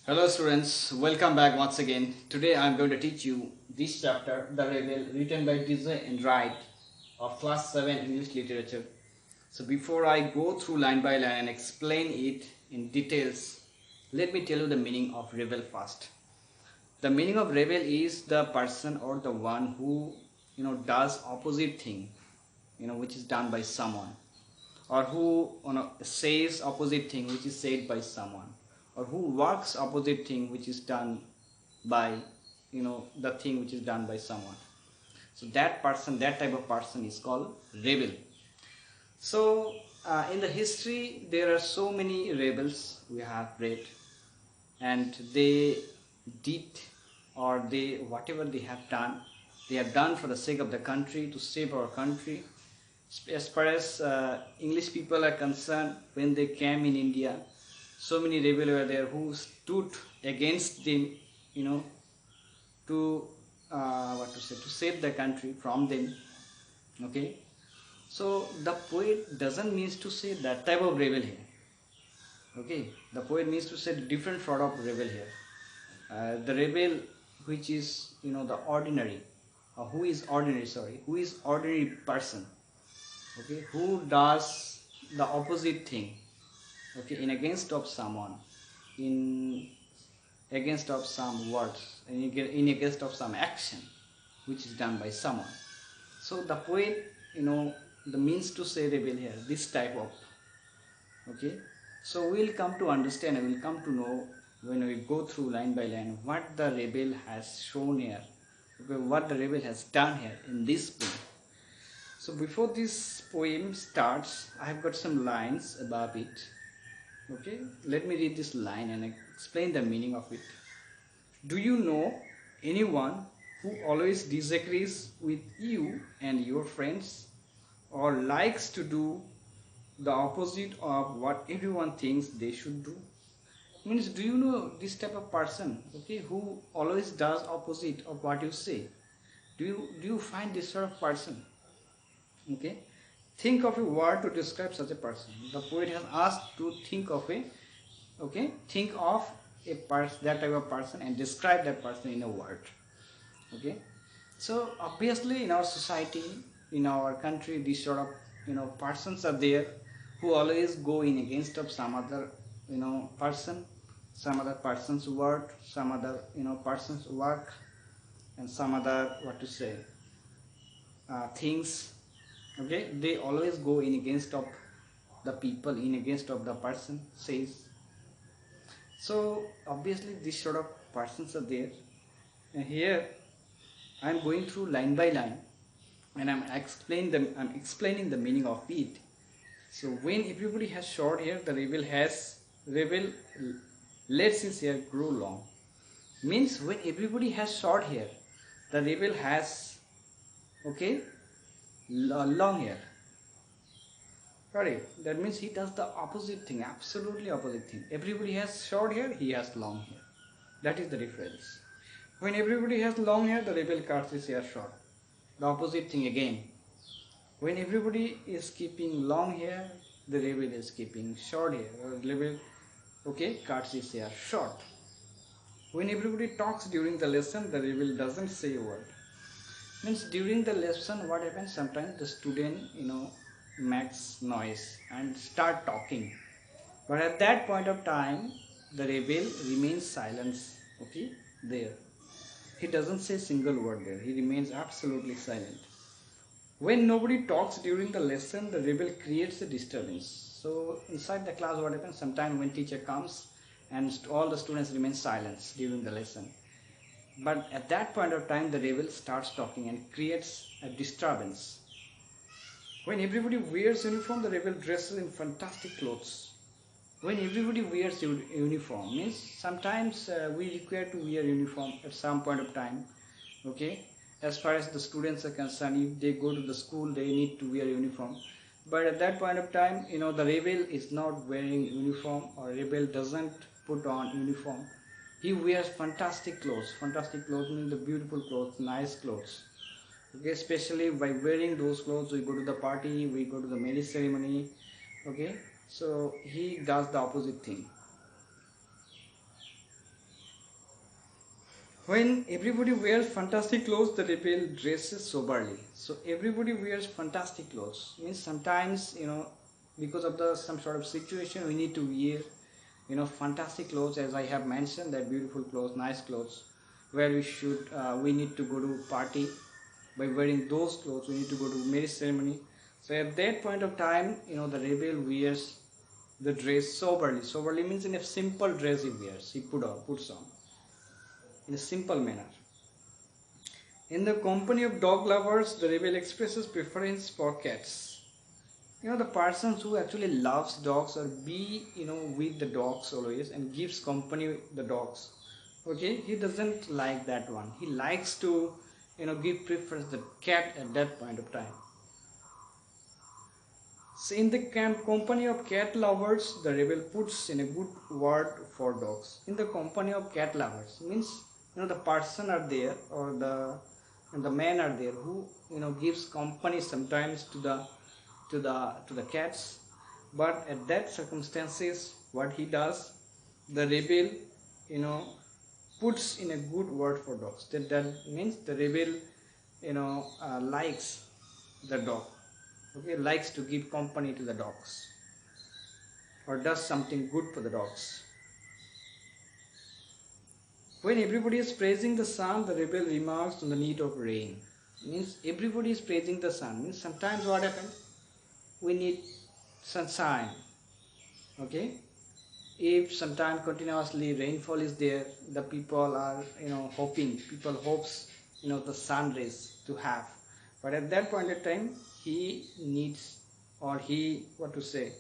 Hello students, welcome back once again. Today I am going to teach you this chapter, The Rebel, written by and Wright of class 7 English literature. So before I go through line by line and explain it in details, let me tell you the meaning of rebel first. The meaning of rebel is the person or the one who does opposite thing, which is done by someone, or who says opposite thing which is said by someone, or who works opposite thing which is done by the thing which is done by someone. So that person, that type of person is called rebel. So in the history there are so many rebels we have read, and they did, or they whatever they have done for the sake of the country, to save our country. As far as English people are concerned, when they came in India, so many rebels were there who stood against them, to to save the country from them. Okay, so the poet doesn't mean to say that type of rebel here. Okay, the poet means to say different sort of rebel here. The rebel which is the ordinary, who is ordinary, sorry, who is ordinary person, okay, who does the opposite thing, okay, in against of someone, in against of some words, in against of some action which is done by someone. So the poet, the means to say rebel here, this type of, okay. So we'll come to understand and we'll come to know when we go through line by line what the rebel has shown here, okay, what the rebel has done here in this poem. So before this poem starts, I have got some lines above it. Okay, let me read this line and explain the meaning of it. Do you know anyone who always disagrees with you and your friends, or likes to do the opposite of what everyone thinks they should do? Means, do you know this type of person, okay, who always does opposite of what you say? Do you find this sort of person? Okay, think of a word to describe such a person. The poet has asked to think of a person, that type of person, and describe that person in a word. Okay, so obviously in our society, in our country, these sort of persons are there who always go in against of some other person, some other person's word, some other person's work, and some other things. Okay, they always go in against of the people, in against of the person says. So obviously these sort of persons are there, and here I am going through line by line and I'm explaining the meaning of it. So when everybody has short hair, the rebel lets his hair grow long. Means when everybody has short hair, the rebel has long hair. Correct. That means he does the opposite thing, absolutely opposite thing. Everybody has short hair, he has long hair. That is the difference. When everybody has long hair, the rebel cuts his hair short. The opposite thing again. When everybody is keeping long hair, the rebel is keeping short hair. Or rebel, cuts his hair short. When everybody talks during the lesson, the rebel doesn't say a word. Means during the lesson, what happens? Sometimes the student, makes noise and start talking, but at that point of time, the rebel remains silent. Okay, there. He doesn't say single word there. He remains absolutely silent. When nobody talks during the lesson, the rebel creates a disturbance. So inside the class, what happens? Sometimes when teacher comes and all the students remain silent during the lesson. But at that point of time, the rebel starts talking and creates a disturbance. When everybody wears uniform, the rebel dresses in fantastic clothes. When everybody wears uniform, means sometimes we require to wear uniform at some point of time. Okay, as far as the students are concerned, if they go to the school, they need to wear uniform. But at that point of time, the rebel is not wearing uniform, or rebel doesn't put on uniform. He wears fantastic clothes. Fantastic clothes means the beautiful clothes, nice clothes. Okay, especially by wearing those clothes, we go to the party, we go to the marriage ceremony. Okay, so he does the opposite thing. When everybody wears fantastic clothes, the rebel dresses soberly. So everybody wears fantastic clothes. Means sometimes, because of the some sort of situation, we need to wear, fantastic clothes. As I have mentioned, that beautiful clothes, nice clothes, where we need to go to party. By wearing those clothes, we need to go to marriage ceremony. So at that point of time, the rebel wears the dress soberly. Soberly means in a simple dress he wears. He puts on in a simple manner. In the company of dog lovers, the rebel expresses preference for cats. The persons who actually loves dogs or be, with the dogs always and gives company the dogs. Okay, he doesn't like that one. He likes to, give preference the cat at that point of time. So in the company of cat lovers, the rebel puts in a good word for dogs. In the company of cat lovers means the person are there or the men are there who gives company sometimes to the cats, but at that circumstances what he does, the rebel you know puts in a good word for dogs. That means the rebel likes the dog. Okay, likes to give company to the dogs or does something good for the dogs. When everybody is praising the sun, the rebel remarks on the need of rain. Means everybody is praising the sun. Means sometimes what happens? We need sunshine. Okay, if sometime continuously rainfall is there, the people are hoping. People hopes the sun rays to have, but at that point of time he needs, or he what to say,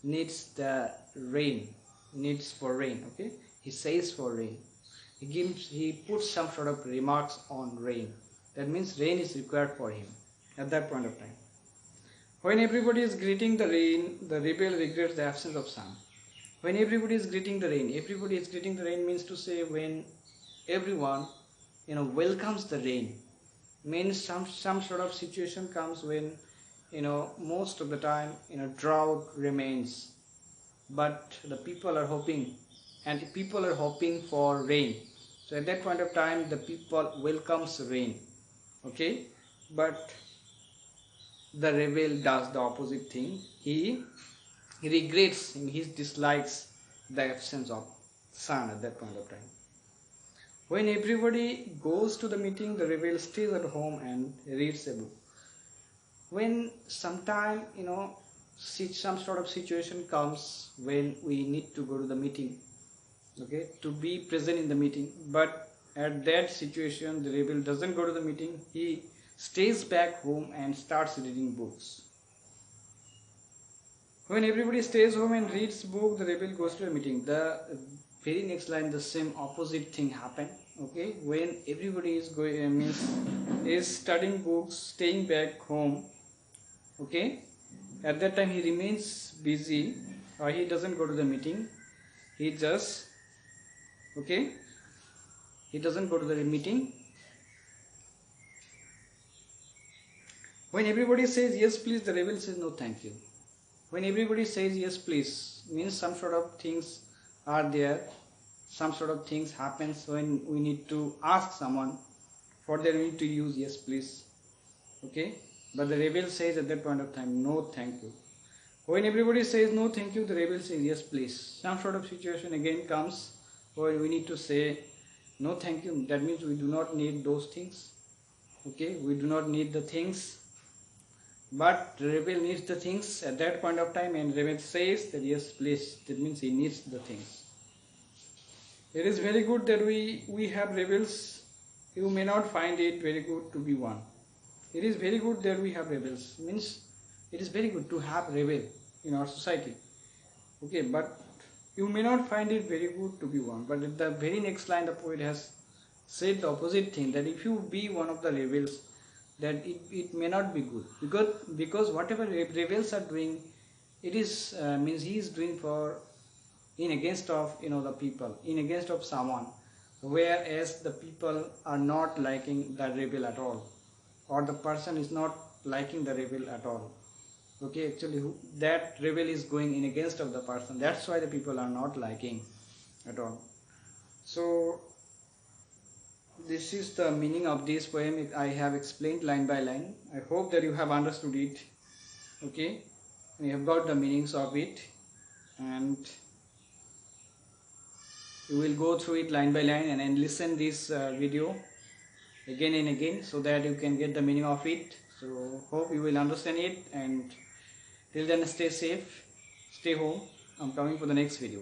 needs the rain, needs for rain. Okay, he says for rain. He puts some sort of remarks on rain. That means rain is required for him at that point of time. When everybody is greeting the rain, the rebel regrets the absence of sun. When everybody is greeting the rain, everybody is greeting the rain means to say when everyone welcomes the rain. Means some sort of situation comes when most of the time drought remains, but the people are hoping, and people are hoping for rain. So at that point of time the people welcomes rain. Okay, but the rebel does the opposite thing. He regrets, he dislikes the absence of sun at that point of time. When everybody goes to the meeting, the rebel stays at home and reads a book. When sometime some sort of situation comes when we need to go to the meeting, okay, to be present in the meeting, but at that situation the rebel doesn't go to the meeting. He stays back home and starts reading books. When everybody stays home and reads book, the rebel goes to a meeting. The very next line, the same opposite thing happen. Okay, when everybody is going is studying books, staying back home. Okay, at that time he remains busy, or he doesn't go to the meeting. He just he doesn't go to the meeting. When everybody says yes please, the rebel says no thank you. When everybody says yes please means some sort of things are there, some sort of things happens when we need to ask someone, for that we need to use yes please. Okay, but the rebel says at that point of time no thank you. When everybody says no thank you, the rebel says yes please. Some sort of situation again comes where we need to say no thank you. That means we do not need those things. Okay, we do not need the things, but the rebel needs the things at that point of time, and rebel says that yes please. That means he needs the things. It is very good that we have rebels. You may not find it very good to be one. It is very good that we have rebels. Means it is very good to have rebel in our society. Okay, but you may not find it very good to be one. But at the very next line, the poet has said the opposite thing, that if you be one of the rebels, that it may not be good, because whatever rebels are doing, it is means he is doing for in against of the people, in against of someone, whereas the people are not liking the rebel at all, or the person is not liking the rebel at all. Okay, actually that rebel is going in against of the person, that's why the people are not liking at all. So this is the meaning of this poem. I have explained line by line. I hope that you have understood it. Okay, you have got the meanings of it, and you will go through it line by line and then listen this video again and again so that you can get the meaning of it. So hope you will understand it, and till then stay safe, stay home. I'm coming for the next video.